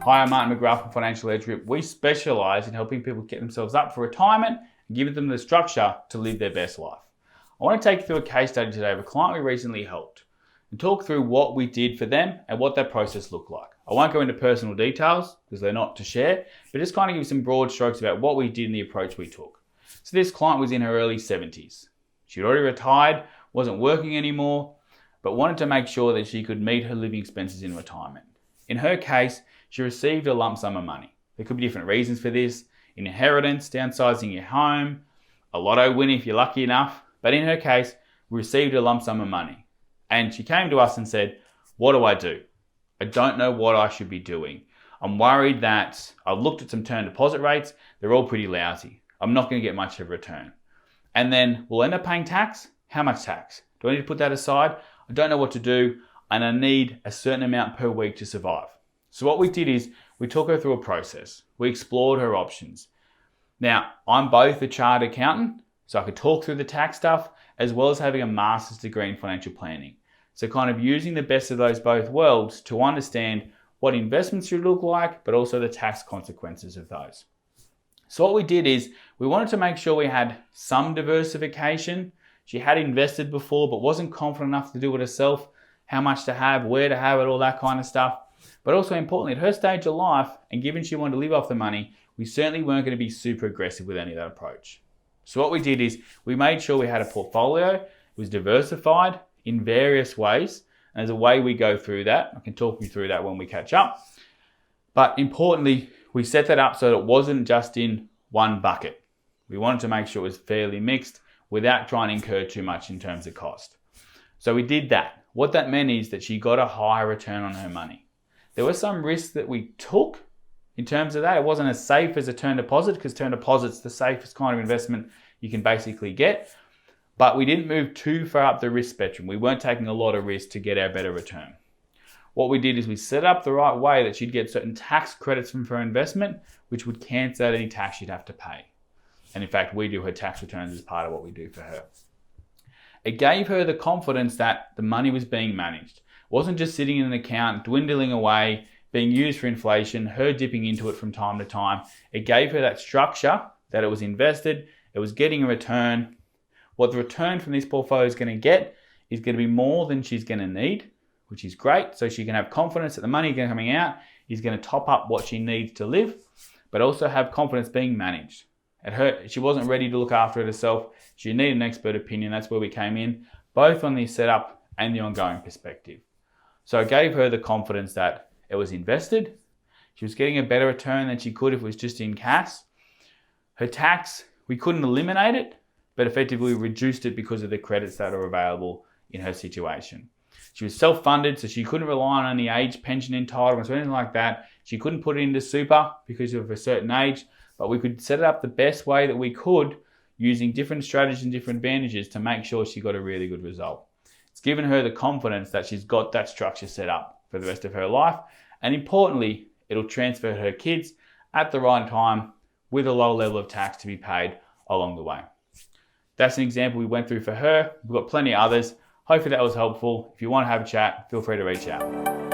Hi, I'm Martin McGrath from Financial Edge Group. We specialise in helping people get themselves up for retirement and give them the structure to live their best life. I want to take you through a case study today of a client we recently helped and talk through what we did for them and what that process looked like. I won't go into personal details because they're not to share, but just kind of give some broad strokes about what we did and the approach we took. So this client was in her early 70s. She'd already retired, wasn't working anymore, but wanted to make sure that she could meet her living expenses in retirement. In her case, she received a lump sum of money. There could be different reasons for this: inheritance, downsizing your home, a lotto win if you're lucky enough. But in her case, we received a lump sum of money. And she came to us and said, "What do I do? I don't know what I should be doing. I'm worried that I've looked at some term deposit rates. They're all pretty lousy. I'm not going to get much of a return. And then we'll end up paying tax. How much tax? Do I need to put that aside? I don't know what to do. And I need a certain amount per week to survive." So what we did is we took her through a process. We explored her options. Now, I'm both a chartered accountant, so I could talk through the tax stuff, as well as having a master's degree in financial planning. So kind of using the best of those both worlds to understand what investments should look like, but also the tax consequences of those. So what we did is we wanted to make sure we had some diversification. She had invested before, but wasn't confident enough to do it herself, how much to have, where to have it, all that kind of stuff. But also importantly, at her stage of life, and given she wanted to live off the money, we certainly weren't going to be super aggressive with any of that approach. So what we did is we made sure we had a portfolio. It was diversified in various ways. And there's a way we go through that. I can talk you through that when we catch up. But importantly, we set that up so that it wasn't just in one bucket. We wanted to make sure it was fairly mixed without trying to incur too much in terms of cost. So we did that. What that meant is that she got a higher return on her money. There were some risks that we took in terms of that. It wasn't as safe as a term deposit, because term deposit's the safest kind of investment you can basically get. But we didn't move too far up the risk spectrum. We weren't taking a lot of risk to get our better return. What we did is we set up the right way that she'd get certain tax credits from her investment, which would cancel out any tax she'd have to pay. And in fact, we do her tax returns as part of what we do for her. It gave her the confidence that the money was being managed. It wasn't just sitting in an account, dwindling away, being used for inflation, her dipping into it from time to time. It gave her that structure that it was invested, it was getting a return. What the return from this portfolio is going to get is going to be more than she's going to need, which is great. So she can have confidence that the money coming out is going to top up what she needs to live, but also have confidence being managed. She wasn't ready to look after it herself. She needed an expert opinion. That's where we came in, both on the setup and the ongoing perspective. So it gave her the confidence that it was invested. She was getting a better return than she could if it was just in cash. Her tax, we couldn't eliminate it, but effectively reduced it because of the credits that are available in her situation. She was self-funded, so she couldn't rely on any age pension entitlements or anything like that. She couldn't put it into super because of a certain age, but we could set it up the best way that we could using different strategies and different advantages to make sure she got a really good result. It's given her the confidence that she's got that structure set up for the rest of her life. And importantly, it'll transfer to her kids at the right time with a low level of tax to be paid along the way. That's an example we went through for her. We've got plenty of others. Hopefully that was helpful. If you want to have a chat, feel free to reach out.